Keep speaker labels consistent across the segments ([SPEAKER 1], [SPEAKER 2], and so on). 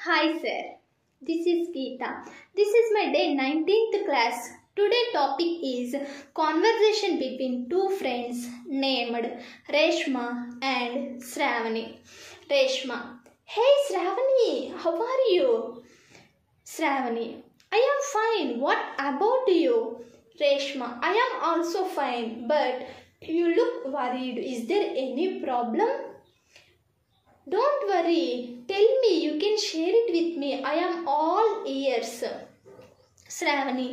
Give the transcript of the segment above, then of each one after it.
[SPEAKER 1] Hi sir, this is Geeta. This is my day 19th class. Today topic is conversation between two friends named Reshma and Shravani. Reshma: Hey Shravani, how are you? Shravani: I am fine. What about you? Reshma: I am also fine, but you look worried. Is there any problem? Don't worry. Tell me, you can share it with me. I am all ears. Shravani: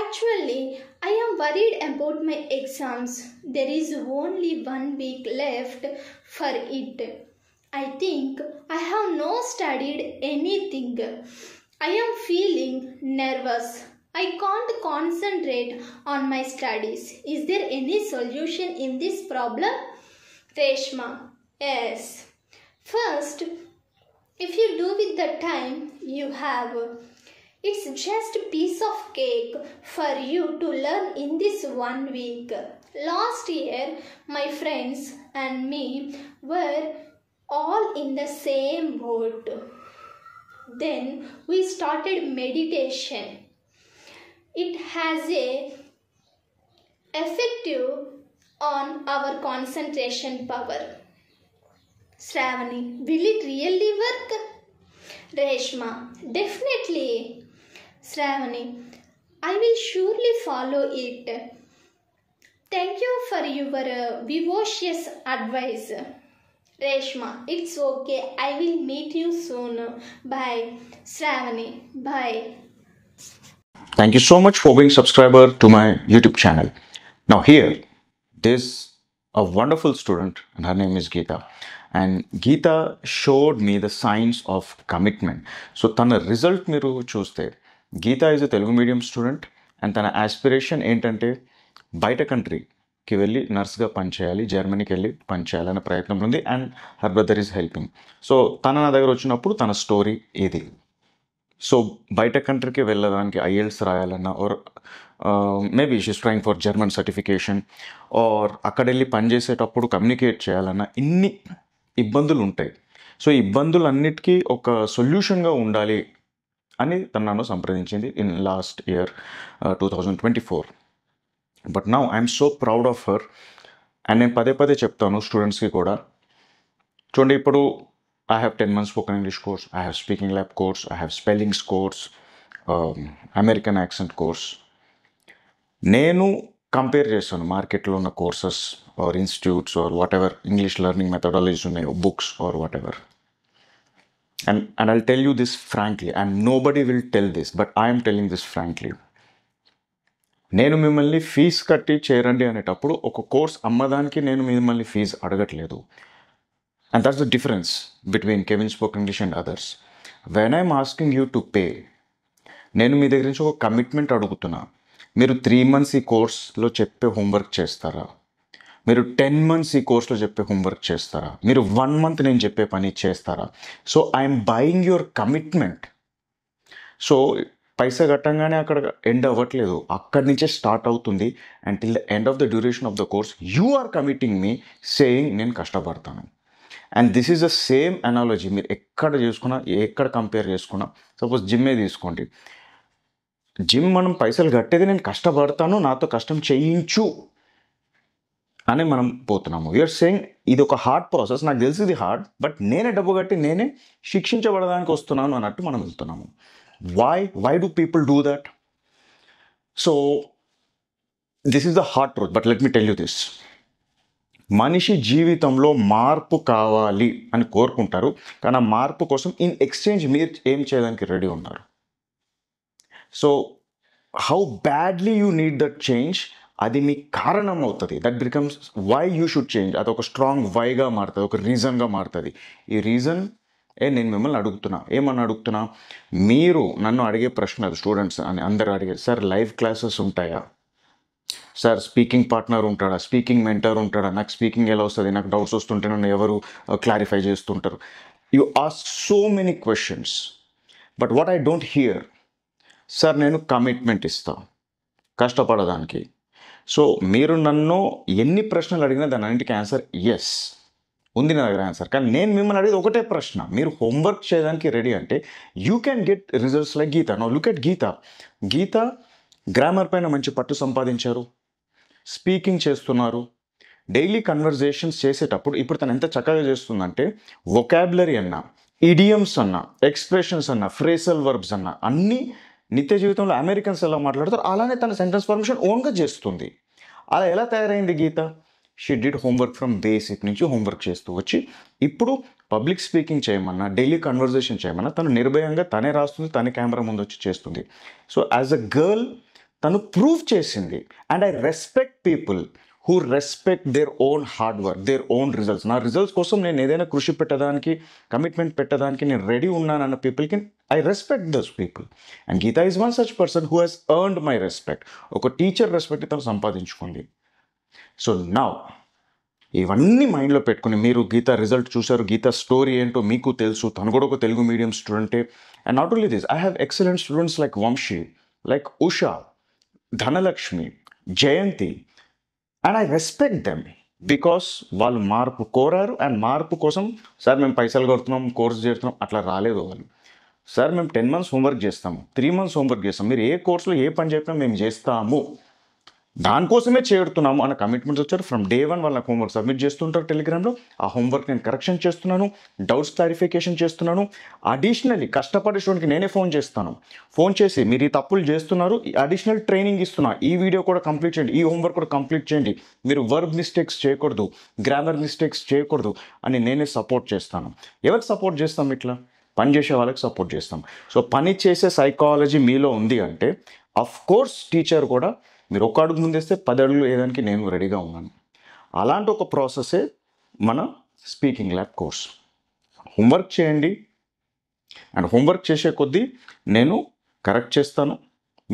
[SPEAKER 1] Actually, I am worried about my exams. There is only 1 week left for it. I think I have not studied anything. I am feeling nervous. I can't concentrate on my studies. Is there any solution in this problem? Reshma: Yes. First, if you do with the time you have, it's just a piece of cake for you to learn in this 1 week. Last year, my friends and me were all in the same boat. Then we started meditation. It has a effective on our concentration power. Shravani: Will it really work? Reshma: Definitely. Shravani: I will surely follow it. Thank you for your vivacious advice. Reshma: It's okay. I will meet you soon. Bye. Shravani: Bye.
[SPEAKER 2] Thank you so much for being subscriber to my YouTube channel. Now here, there's a wonderful student and her name is Geeta. And Geeta showed me the signs of commitment. So tana result miru చూస్తే Geeta is a Telugu medium student and తన aspiration ఏంటంటే బయట కంట్రీకి వెళ్ళి నర్స్గా పనిచేయాలి, జర్మనీకి వెళ్ళి పనిచేయాలనే ప్రయత్నం ఉంది and her brother is helping. So తన నా దగ్గర వచ్చినప్పుడు తన స్టోరీ ఇది. సో బయట కంట్రీకి వెళ్ళడానికి ఐఎల్స్ రాయాలన్నా or maybe she's trying for German certification or అక్కడ వెళ్ళి పనిచేసేటప్పుడు కమ్యూనికేట్ చేయాలన్నా ఇన్ని ఇబ్బందులు ఉంటాయి. సో ఈ ఇబ్బందులన్నిటికీ ఒక సొల్యూషన్గా ఉండాలి అని తను నన్ను సంప్రదించింది in last year 2024. But now I'm so proud of her and నేను పదే పదే చెప్తాను స్టూడెంట్స్కి కూడా. చూడండి, ఇప్పుడు I have 10 months spoken English course, I have speaking lab course, I have spellings course, American accent course. నేను కంపేర్ చేస్తాను మార్కెట్లో ఉన్న courses or institutes or whatever English learning methodologies ఉన్నాయో, books or whatever. And I'll tell you this frankly, and nobody will tell this, but I am telling this frankly. నేను మిమ్మల్ని fee కట్టి చేరండి అనేటప్పుడు ఒక course అమ్మదానికి నేను మిమ్మల్ని fee అడగట్లేదు. And that's the difference between Kevin Spoke English and others. When I'm asking you to pay, నేను మీ దగ్గర నుంచి ఒక కమిట్మెంట్ అడుగుతున్నా. మీరు 3 months ఈ కోర్స్లో చెప్పే హోంవర్క్ చేస్తారా? మీరు 10 months ఈ కోర్స్లో చెప్పే హోంవర్క్ చేస్తారా? మీరు 1 month నేను చెప్పే పని చేస్తారా? So I'm buying your commitment. So పైసా కట్టంగానే అక్కడ ఎండ్ అవ్వట్లేదు, అక్కడి నుంచే స్టార్ట్ అవుతుంది. And till the end of the duration of the course you are committing me saying నేను కష్టపడతాను. And this is the same analogy మీరు ఎక్కడ చేసుకున్నా, ఎక్కడ కంపేర్ చేసుకున్నా. సపోజ్ జిమ్మే తీసుకోండి, జిమ్ మనం పైసలు కట్టేది నేను కష్టపడతాను, నాతో కష్టం చేయించు అని మనం పోతున్నాము. యూఆర్ సేయింగ్ ఇది ఒక హార్డ్ ప్రాసెస్, నాకు తెలిసి ఇది హార్డ్, బట్ నేనే డబ్బు కట్టి నేనే శిక్షించబడడానికి వస్తున్నాను అన్నట్టు మనం వెళ్తున్నాము. Why do people do that? So this is the hard truth. But let me tell you this, మనిషి జీవితంలో మార్పు కావాలి అని కోరుకుంటారు, కానీ ఆ మార్పు కోసం ఇన్ ఎక్స్చేంజ్ మీరు ఏం చేయడానికి రెడీ ఉన్నారు? So how badly you need that change, అది మీ కారణం అవుతుంది. That becomes why you should change. అది ఒక స్ట్రాంగ్ వైగా మారుతుంది, ఒక రీజన్గా మారుతుంది. ఈ రీజన్ నేను మిమ్మల్ని అడుగుతున్నా, ఏమన్నా అడుగుతున్నా, మీరు నన్ను అడిగే ప్రశ్న స్టూడెంట్స్ అని అందరూ అడిగే, సార్ లైవ్ క్లాసెస్ ఉంటాయా? సార్ స్పీకింగ్ పార్ట్నర్ ఉంటాడా? స్పీకింగ్ మెంటర్ ఉంటాడా? నాకు స్పీకింగ్ ఎలా వస్తుంది? నాకు డౌట్స్ వస్తుంటే నన్ను ఎవరు క్లారిఫై చేస్తుంటారు? You ask so many questions, but what I don't here, sir నేను కమిట్మెంట్ ఇస్తాను కష్టపడడానికి. సో మీరు నన్ను ఎన్ని ప్రశ్నలు అడిగినా దాని అన్నింటికి ఆన్సర్ ఎస్. ఉంది నా దగ్గర ఆన్సర్. కానీ నేను మిమ్మల్ని అడిగేది ఒకటే ప్రశ్న, మీరు హోంవర్క్ చేయడానికి రెడీ అంటే you can get results like Geetha. Now look at Geetha. Geetha grammar పైన మంచి పట్టు సంపాదించారు, స్పీకింగ్ చేస్తున్నారు, డైలీ కన్వర్జేషన్స్ చేసేటప్పుడు ఇప్పుడు తను ఎంత చక్కగా చేస్తుందంటే వొకాబులరీ అన్న, ఇడియమ్స్ అన్న, ఎక్స్ప్రెషన్స్ అన్న, ఫ్రేసల్ వర్బ్స్ అన్న అన్నీ నిత్య జీవితంలో అమెరికన్స్ ఎలా మాట్లాడతారు అలానే తన సెంటెన్స్ ఫార్మేషన్ ఓన్గా చేస్తుంది. అలా ఎలా తయారైంది Geetha? She did homework from basic నుంచి హోంవర్క్ చేస్తూ వచ్చి ఇప్పుడు పబ్లిక్ స్పీకింగ్ చేయమన్నా, డైలీ కన్వర్జేషన్ చేయమన్నా తను నిర్భయంగా తనే రాస్తుంది, తనే కెమెరా ముందు వచ్చి చేస్తుంది. సో యాజ్ అ గర్ల్ తను ప్రూవ్ చేసింది. And I respect people who respect their own hard work, their own results. నా రిజల్ట్స్ కోసం నేను ఏదైనా కృషి పెట్టడానికి, కమిట్మెంట్ పెట్టడానికి నేను రెడీ ఉన్నానన్న పీపుల్కి I respect those people. And Geetha is one such person who has earned my respect. ఒక టీచర్ రెస్పెక్ట్ తను సంపాదించుకుంది. సో నౌ ఇవన్నీ మైండ్లో పెట్టుకుని మీరు గీత రిజల్ట్ చూశారు, గీత స్టోరీ ఏంటో మీకు తెలుసు, తను కూడా ఒక తెలుగు మీడియం స్టూడెంటే. And not only this, I have excellent students like Vamshi, like Usha, Dhanalakshmi, Jayanthi. And I respect them because వాళ్ళు మార్పు కోరారు. అండ్ మార్పు కోసం సార్ మేము పైసలు కొడుతున్నాం, కోర్స్ చేస్తున్నాం అట్లా రాలేదు వాళ్ళు. సార్ మేము 10 months హోంవర్క్ చేస్తాము, 3 months హోంవర్క్ చేస్తాం, మీరు ఏ కోర్సులో ఏ పని చెప్పినా మేము చేస్తాము, దానికోసమే చేరుతున్నాము అన్న కమిట్మెంట్స్ వచ్చారు. ఫ్రమ్ డే 1 వాళ్ళకి హోంవర్క్ సబ్మిట్ చేస్తుంటారు టెలిగ్రామ్లో. ఆ హోంవర్క్ నేను కరెక్షన్ చేస్తున్నాను, డౌట్స్ క్లారిఫికేషన్ చేస్తున్నాను. అడిషనల్లీ కష్టపడే స్టూడెంట్కి నేనే ఫోన్ చేస్తాను. ఫోన్ చేసి మీరు ఈ తప్పులు చేస్తున్నారు, ఈ అడిషనల్ ట్రైనింగ్ ఇస్తున్నా, ఈ వీడియో కూడా కంప్లీట్ చేయండి, ఈ హోంవర్క్ కూడా కంప్లీట్ చేయండి, మీరు వర్బ్ మిస్టేక్స్ చేయకూడదు, గ్రామర్ మిస్టేక్స్ చేయకూడదు అని నేనే సపోర్ట్ చేస్తాను. ఎవరికి సపోర్ట్ చేస్తాం? ఇట్లా పని చేసే వాళ్ళకి సపోర్ట్ చేస్తాం. సో పని చేసే సైకాలజీ మీలో ఉంది అంటే అఫ్ కోర్స్ టీచర్ కూడా మీరు ఒక అడుగు ముందేస్తే 10 అడుగులు వేయడానికి నేను రెడీగా ఉన్నాను. అలాంటి ఒక ప్రాసెసే మన స్పీకింగ్ ల్యాబ్ కోర్స్. హోంవర్క్ చేయండి, అండ్ హోంవర్క్ చేసే కొద్దీ నేను కరెక్ట్ చేస్తాను,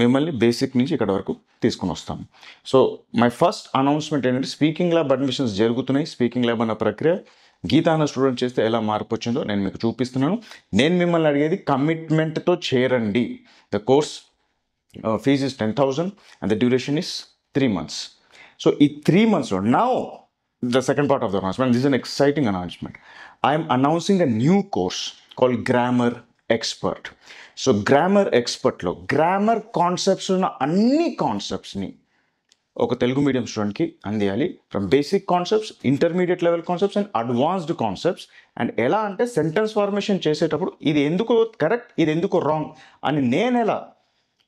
[SPEAKER 2] మిమ్మల్ని బేసిక్ నుంచి ఇక్కడ వరకు తీసుకుని వస్తాను. సో మై ఫస్ట్ అనౌన్స్మెంట్ ఏంటంటే స్పీకింగ్ ల్యాబ్ అడ్మిషన్స్ జరుగుతున్నాయి. స్పీకింగ్ ల్యాబ్ అన్న ప్రక్రియ గీత అన్న స్టూడెంట్ చేస్తే ఎలా మార్పు వచ్చిందో నేను మీకు చూపిస్తున్నాను. నేను మిమ్మల్ని అడిగేది కమిట్మెంట్తో చేరండి. The course fees is 10,000 and the duration is 3 months. So in 3 months now the second part of the announcement, this is an exciting announcement. I am announcing a new course called Grammar Expert. So Grammar Expert lo grammar concepts ఉన్న అన్ని కాన్సెప్ట్స్ని ఒక Telugu medium స్టూడెంట్కి అందియాలి. From basic concepts, intermediate level concepts and advanced concepts. And ఎలా అంటే sentence formation చేసేటప్పుడు ఇది ఎందుకు కరెక్ట్, ఇది ఎందుకు రాంగ్ అని నేను ఎలా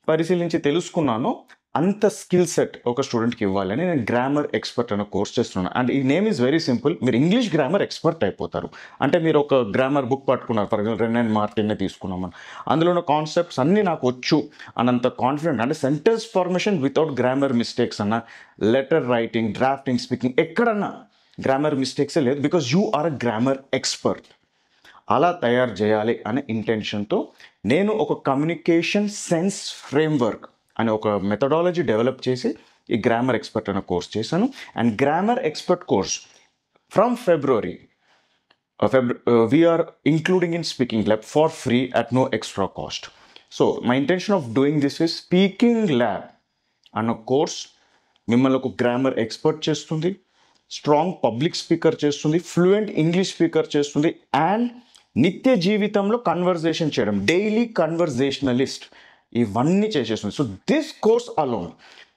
[SPEAKER 2] పరిశీలించి తెలుసుకున్నానో అంత స్కిల్ సెట్ ఒక స్టూడెంట్కి ఇవ్వాలని నేను గ్రామర్ ఎక్స్పర్ట్ అనే కోర్స్ చేస్తున్నాను. అండ్ ఈ నేమ్ ఈజ్ వెరీ సింపుల్. మీరు ఇంగ్లీష్ గ్రామర్ ఎక్స్పర్ట్ అయిపోతారు. అంటే మీరు ఒక గ్రామర్ బుక్ పట్టుకున్నారు, ఫర్ ఎగ్జాంపుల్ రెన్ అండ్ మార్టిన్నే తీసుకున్నామని, అందులో ఉన్న కాన్సెప్ట్స్ అన్నీ నాకు వచ్చు అన్నంత కాన్ఫిడెంట్. అంటే sentence formation without grammar mistakes అన్న, లెటర్ రైటింగ్, డ్రాఫ్టింగ్, స్పీకింగ్ ఎక్కడన్నా గ్రామర్ మిస్టేక్సే లేదు, because you are a grammar expert. అలా తయారు చేయాలి అనే ఇంటెన్షన్తో నేను ఒక కమ్యూనికేషన్ సెన్స్ ఫ్రేమ్వర్క్ అనే ఒక మెథడాలజీ డెవలప్ చేసి ఈ గ్రామర్ ఎక్స్పర్ట్ అనే కోర్స్ చేశాను. And grammar expert course from February we are including in speaking lab for free at no extra cost. So my intention of doing this is speaking lab అన్న course మిమ్మల్ని ఒక grammar expert చేస్తుంది, strong public speaker చేస్తుంది, fluent English speaker చేస్తుంది, and నిత్య జీవితంలో conversation చేయడం, daily conversationalist ఇవన్నీ చేసేస్తుంది. So this course alone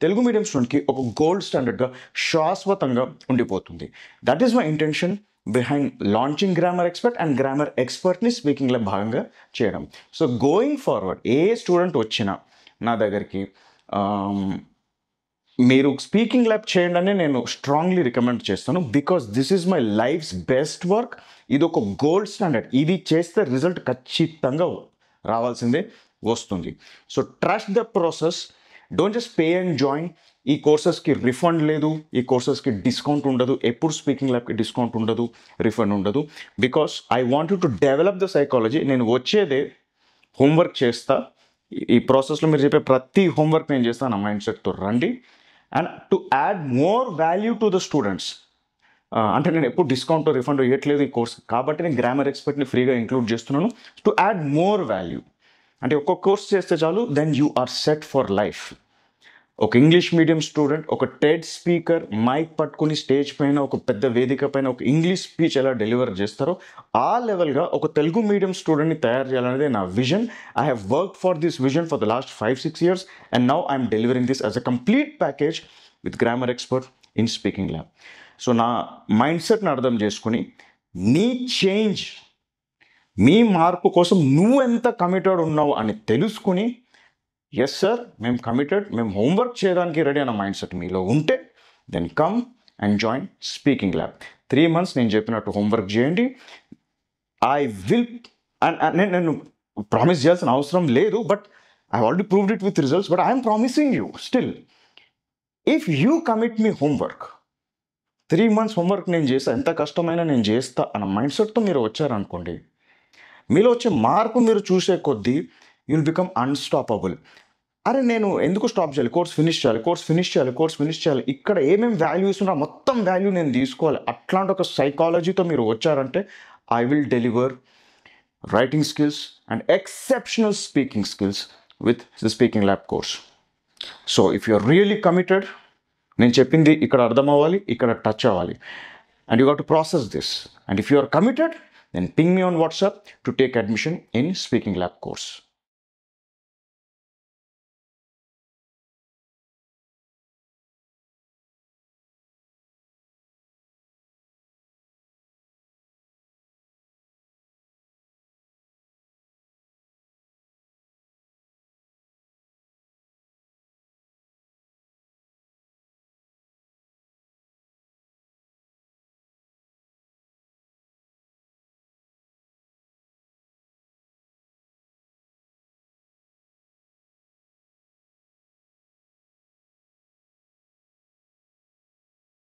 [SPEAKER 2] Telugu medium స్టూడెంట్కి ఒక గోల్డ్ స్టాండర్డ్గా శాశ్వతంగా ఉండిపోతుంది. That is my intention behind launching grammar expert and grammar ఎక్స్పర్ట్ని స్పీకింగ్లో భాగంగా చేయడం. సో గోయింగ్ ఫార్వర్డ్ ఏ స్టూడెంట్ వచ్చినా నా దగ్గరికి మీరు స్పీకింగ్ ల్యాబ్ చేయండి అని నేను స్ట్రాంగ్లీ రికమెండ్ చేస్తాను. Because this is my life's best work. ఇది ఒక గోల్డ్ స్టాండర్డ్. ఇది చేస్తే రిజల్ట్ ఖచ్చితంగా రావాల్సిందే వస్తుంది. So trust the process, don't just pay and join. ఈ కోర్సెస్కి రిఫండ్ లేదు, ఈ కోర్సెస్కి డిస్కౌంట్ ఉండదు, ఎప్పుడు స్పీకింగ్ ల్యాబ్కి డిస్కౌంట్ ఉండదు, రిఫండ్ ఉండదు. Because I want to develop the psychology. నేను వచ్చేదే హోంవర్క్ చేస్తా, ఈ ప్రాసెస్లో మీరు చెప్పే ప్రతి హోంవర్క్ నేను చేస్తాను నా మైండ్ సెట్తో రండి. And to add more value to the students, అంటే నేను ఎప్పుడు డిస్కౌంట్ రిఫండ్ ఇవ్వట్లేదు ఈ కోర్స్, కాబట్టి నేను గ్రామర్ ఎక్స్పర్ట్ని ఫ్రీగా ఇంక్లూడ్ చేస్తున్నాను టు యాడ్ మోర్ వాల్యూ. అంటే ఒక్కొక్క కోర్స్ చేస్తే చాలు, then you are set for life. ఒక ఇంగ్లీష్ మీడియం స్టూడెంట్ ఒక టెడ్ స్పీకర్ మైక్ పట్టుకుని స్టేజ్ పైన ఒక పెద్ద వేదిక పైన ఒక ఇంగ్లీష్ స్పీచ్ ఎలా డెలివర్ చేస్తారో ఆ లెవెల్గా ఒక తెలుగు మీడియం స్టూడెంట్ని తయారు చేయాలనేది నా vision. I have work for this vision for the last 5-6 years and now I'm delivering this as a complete package with grammar expert in speaking lab. So నా మైండ్ సెట్ని అర్థం చేసుకుని నీ చేంజ్, మీ మార్పు కోసం నువ్వు ఎంత కమిటెడ్ ఉన్నావు అని తెలుసుకుని ఎస్ సార్ మేము కమిటెడ్, మేము హోంవర్క్ చేయడానికి రెడీ అన్న మైండ్ సెట్ మీలో ఉంటే then come and join speaking lab. 3 months నేను చెప్పినట్టు హోంవర్క్ చేయండి. ఐ విల్ నేను ప్రామిస్ చేయాల్సిన అవసరం లేదు, but I already proved it with results, but I'm promising you still if you commit me homework, 3 months homework నేను చేస్తా, ఎంత కష్టమైనా నేను చేస్తా అన్న మైండ్ సెట్తో మీరు వచ్చారనుకోండి, మీలో వచ్చే మార్పు మీరు చూసే కొద్దీ యూ విల్ బికమ్ అన్స్టాపబుల్. అరే నేను ఎందుకు స్టాప్ చేయాలి, కోర్స్ ఫినిష్ చేయాలి, ఇక్కడ ఏమేమి వాల్యూస్ ఉన్నా మొత్తం వాల్యూ నేను తీసుకోవాలి, అట్లాంటి ఒక సైకాలజీతో మీరు వచ్చారంటే I will deliver writing skills and exceptional speaking skills with the speaking lab course. So if you are really committed, నేను చెప్పింది ఇక్కడ అర్థం అవ్వాలి, ఇక్కడ టచ్ అవ్వాలి, and you got to process this, and if you are committed then ping me on WhatsApp to take admission in Speaking Lab course.